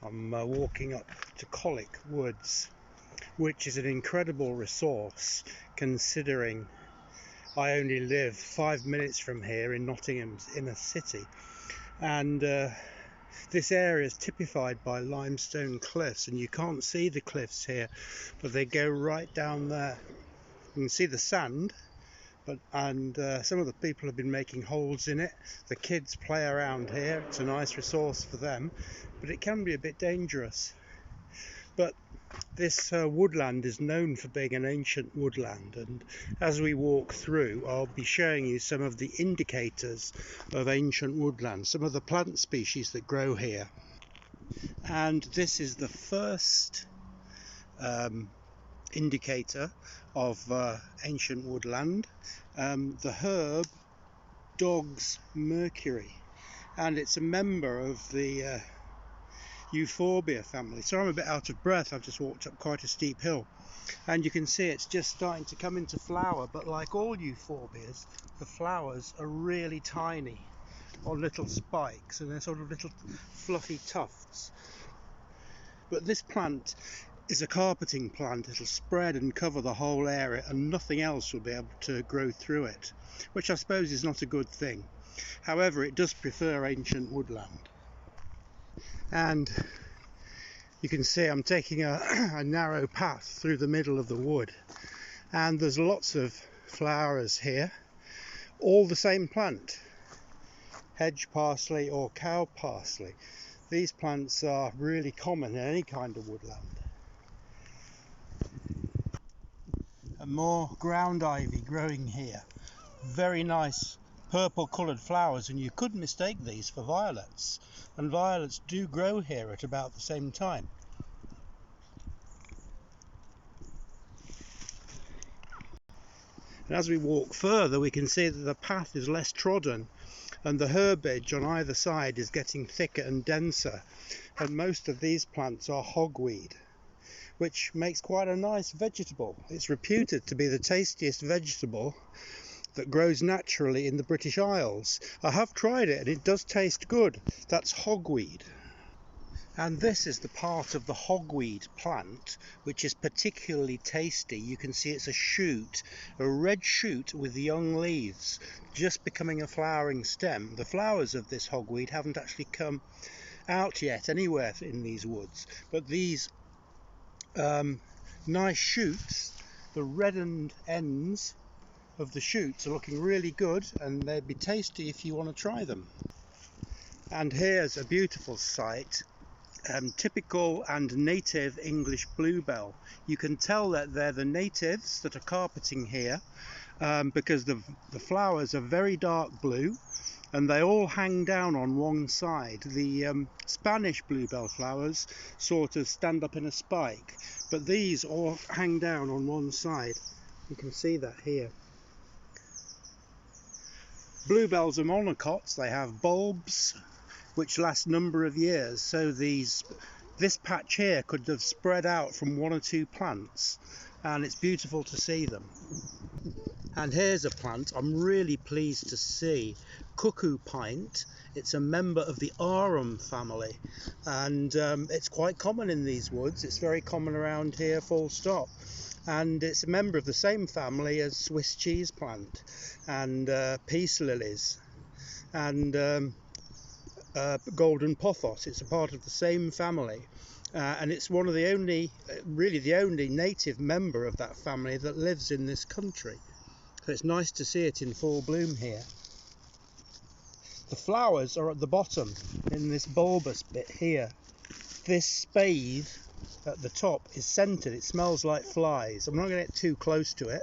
I'm walking up to Colwick Woods, which is an incredible resource considering I only live 5 minutes from here in Nottingham's inner city, and this area is typified by limestone cliffs, and you can't see the cliffs here, but they go right down there. You can see the sand, and some of the people have been making holes in it. The kids play around here. It's a nice resource for them, but it can be a bit dangerous. But this woodland is known for being an ancient woodland, and as we walk through I'll be showing you some of the indicators of ancient woodland, some of the plant species that grow here. And this is the first indicator of ancient woodland, the herb Dog's Mercury, and it's a member of the Euphorbia family. So I'm a bit out of breath. I've just walked up quite a steep hill, and you can see it's just starting to come into flower, but like all euphorbias, the flowers are really tiny on little spikes, and they're sort of little fluffy tufts. But this plant is a carpeting plant. It'll spread and cover the whole area, and nothing else will be able to grow through it, which I suppose is not a good thing. However, it does prefer ancient woodland. And you can see I'm taking a narrow path through the middle of the wood, and there's lots of flowers here, all the same plant, hedge parsley or cow parsley. These plants are really common in any kind of woodland. And more ground ivy growing here, very nice purple coloured flowers, and you could mistake these for violets, and violets do grow here at about the same time. And as we walk further, we can see that the path is less trodden, and the herbage on either side is getting thicker and denser, and most of these plants are hogweed, which makes quite a nice vegetable. It's reputed to be the tastiest vegetable that grows naturally in the British Isles. I have tried it and it does taste good. That's hogweed. And this is the part of the hogweed plant which is particularly tasty. You can see it's a shoot, a red shoot with young leaves, just becoming a flowering stem. The flowers of this hogweed haven't actually come out yet anywhere in these woods, but these nice shoots, the reddened ends of the shoots are looking really good, and they'd be tasty if you want to try them. And here's a beautiful sight, typical and native English bluebell. You can tell that they're the natives that are carpeting here, because the flowers are very dark blue and they all hang down on one side. The Spanish bluebell flowers sort of stand up in a spike, but these all hang down on one side. You can see that here. Bluebells are monocots. They have bulbs which last a number of years, so this patch here could have spread out from one or two plants, and it's beautiful to see them. And here's a plant I'm really pleased to see, cuckoo pint. It's a member of the arum family, and it's quite common in these woods. It's very common around here, full stop. And it's a member of the same family as Swiss cheese plant and peace lilies and golden pothos. It's a part of the same family, and it's one of the only, really the only native member of that family that lives in this country. So it's nice to see it in full bloom here. The flowers are at the bottom in this bulbous bit here. This spathe at the top is scented. It smells like flies. I'm not going to get too close to it,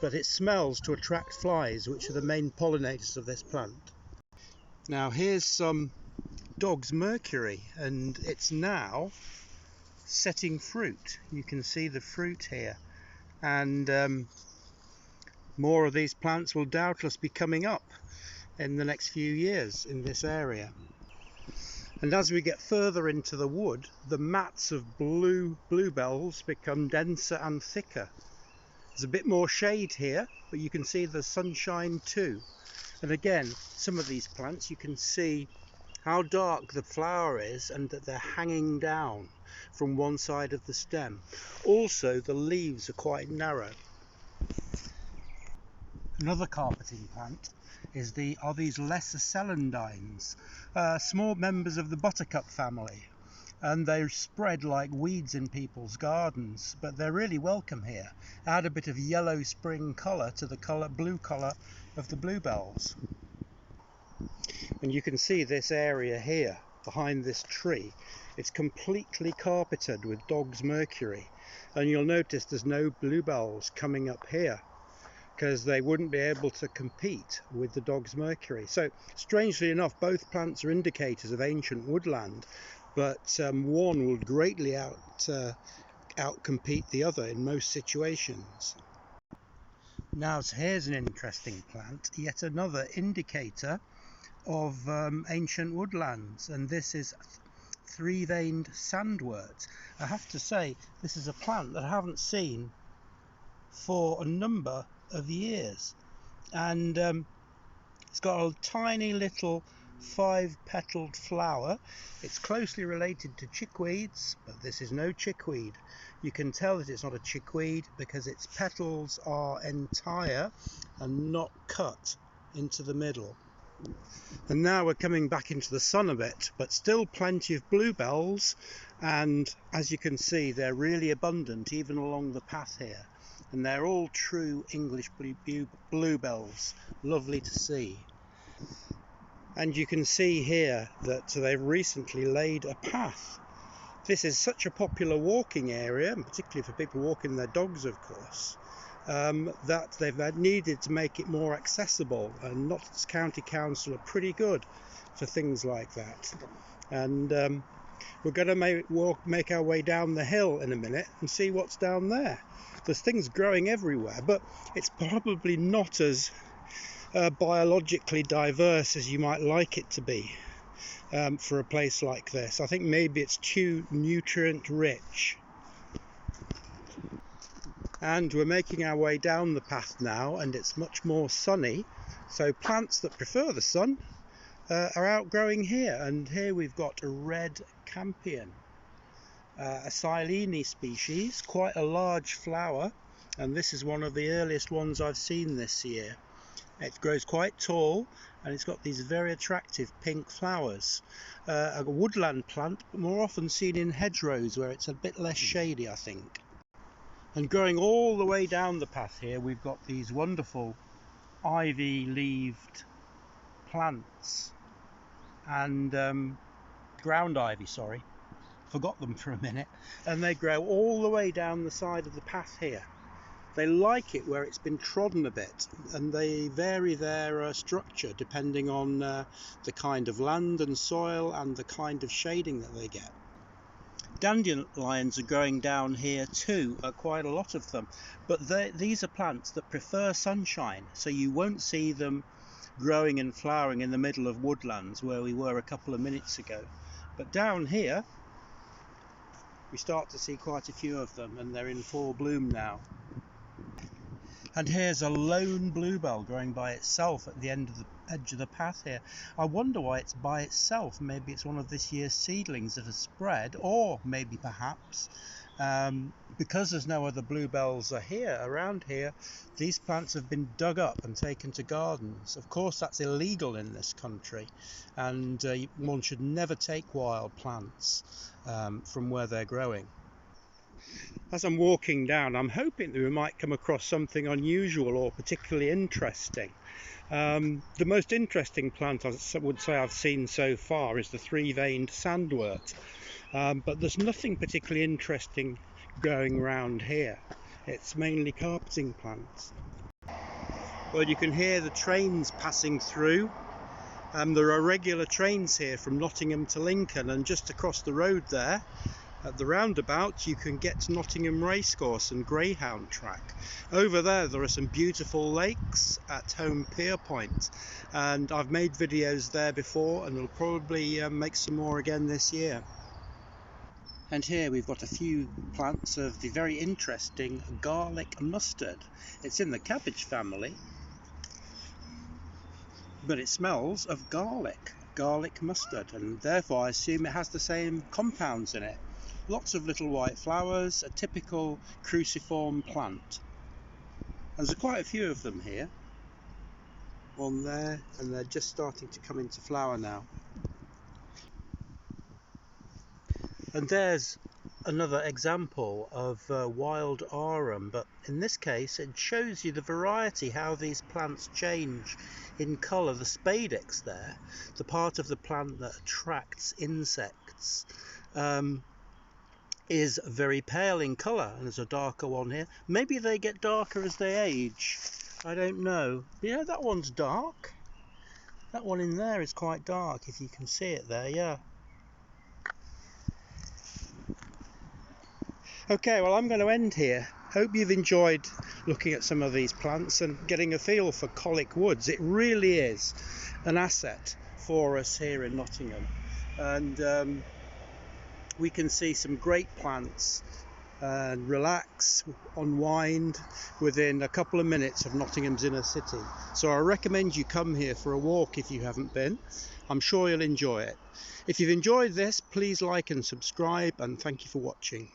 but it smells to attract flies, which are the main pollinators of this plant. Now here's some Dog's Mercury, and it's now setting fruit. You can see the fruit here, and more of these plants will doubtless be coming up in the next few years in this area. And as we get further into the wood, the mats of bluebells become denser and thicker. There's a bit more shade here, but you can see the sunshine too. And again, some of these plants you can see how dark the flower is and that they're hanging down from one side of the stem. Also, the leaves are quite narrow. Another carpeting plant are these lesser celandines, small members of the buttercup family, and they're spread like weeds in people's gardens, but they're really welcome here. Add a bit of yellow spring colour to the blue colour of the bluebells. And you can see this area here behind this tree. It's completely carpeted with dog's Mercury, and you'll notice there's no bluebells coming up here because they wouldn't be able to compete with the dog's Mercury. So strangely enough, both plants are indicators of ancient woodland, but one will greatly outcompete the other in most situations. Now here's an interesting plant, yet another indicator of ancient woodlands, and this is three-veined sandwords. I have to say, this is a plant that I haven't seen for a number of years, and it's got a tiny little 5-petaled flower. It's closely related to chickweeds, but this is no chickweed. You can tell that it's not a chickweed because its petals are entire and not cut into the middle. And now we're coming back into the sun a bit, but still plenty of bluebells, and as you can see, they're really abundant even along the path here, and they're all true English bluebells. Lovely to see. And you can see here that they've recently laid a path. This is such a popular walking area, and particularly for people walking their dogs, of course, that they've needed to make it more accessible, and Notts County Council are pretty good for things like that. And we're going to make our way down the hill in a minute and see what's down there. There's things growing everywhere, but it's probably not as biologically diverse as you might like it to be for a place like this. I think maybe it's too nutrient rich. And we're making our way down the path now, and it's much more sunny, so plants that prefer the sun are outgrowing here. And here we've got a red Campion, a Silene species, quite a large flower, and this is one of the earliest ones I've seen this year. It grows quite tall, and it's got these very attractive pink flowers. A woodland plant, but more often seen in hedgerows where it's a bit less shady, I think. And growing all the way down the path here, we've got these wonderful ivy-leaved plants, and ground ivy, sorry, forgot them for a minute, and they grow all the way down the side of the path here. They like it where it's been trodden a bit, and they vary their structure depending on the kind of land and soil and the kind of shading that they get. Dandelions are growing down here too, quite a lot of them, but these are plants that prefer sunshine, so you won't see them growing and flowering in the middle of woodlands where we were a couple of minutes ago. But down here we start to see quite a few of them, and they're in full bloom now. And here's a lone bluebell growing by itself at the edge of the path here. I wonder why it's by itself. Maybe it's one of this year's seedlings that has spread, or maybe perhaps because there's no other bluebells around here, these plants have been dug up and taken to gardens. Of course, that's illegal in this country, and one should never take wild plants from where they're growing. As I'm walking down, I'm hoping that we might come across something unusual or particularly interesting. The most interesting plant I would say I've seen so far is the three-veined sandwort, but there's nothing particularly interesting growing around here. It's mainly carpeting plants. Well, you can hear the trains passing through. There are regular trains here from Nottingham to Lincoln, and just across the road there at the roundabout you can get to Nottingham Racecourse and Greyhound Track. Over there are some beautiful lakes at Home Pier Point, and I've made videos there before, and we'll probably make some more again this year. And here we've got a few plants of the very interesting garlic mustard. It's in the cabbage family, but it smells of garlic. garlic mustard, and therefore I assume it has the same compounds in it. Lots of little white flowers, a typical cruciform plant. There's quite a few of them here on there, and they're just starting to come into flower now. And there's another example of wild arum, but in this case it shows you the variety, how these plants change in colour. The spadix there, the part of the plant that attracts insects, is very pale in colour, and there's a darker one here. Maybe they get darker as they age, I don't know. Yeah, that one's dark. That one in there is quite dark, if you can see it there, yeah. Okay, well, I'm going to end here. Hope you've enjoyed looking at some of these plants and getting a feel for Colwick Woods. It really is an asset for us here in Nottingham, and we can see some great plants and relax, unwind within a couple of minutes of Nottingham's inner city. So I recommend you come here for a walk if you haven't been. I'm sure you'll enjoy it. If you've enjoyed this, please like and subscribe, and thank you for watching.